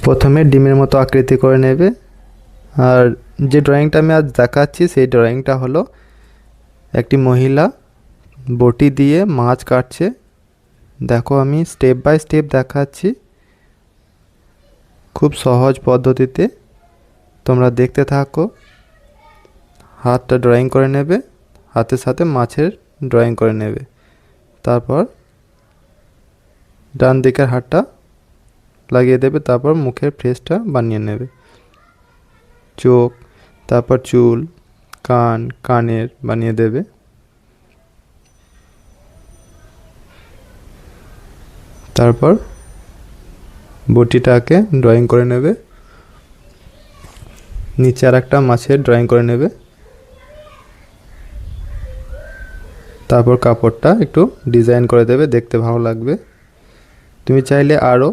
প্রথমে ডিমের মতো আকৃতি করে নেবে। আর যে ড্রয়িংটা আমি আজ দেখাচ্ছি সেই ড্রয়িংটা হলো একটি মহিলা বটি দিয়ে মাছ কাটছে। দেখো আমি স্টেপ বাই স্টেপ দেখাচ্ছি খুব সহজ পদ্ধতিতে, তোমরা দেখতে থাকো। হাতটা ড্রয়িং করে নেবে, হাতের সাথে মাছের ড্রয়িং করে নেবে। তারপর ডান দিকের হাতটা লাগিয়ে দেবে, তারপর মুখের ফেসটা বানিয়ে নেবে। চোখ, তারপর চুল, কান, কানের বানিয়ে দেবে। তারপর বটিটাকে ড্রয়িং করে নেবে, নিচে আর একটা মাছের ড্রয়িং করে নেবে। তারপর কাপড়টা একটু ডিজাইন করে দেবে, দেখতে ভালো লাগবে। তুমি চাইলে আরও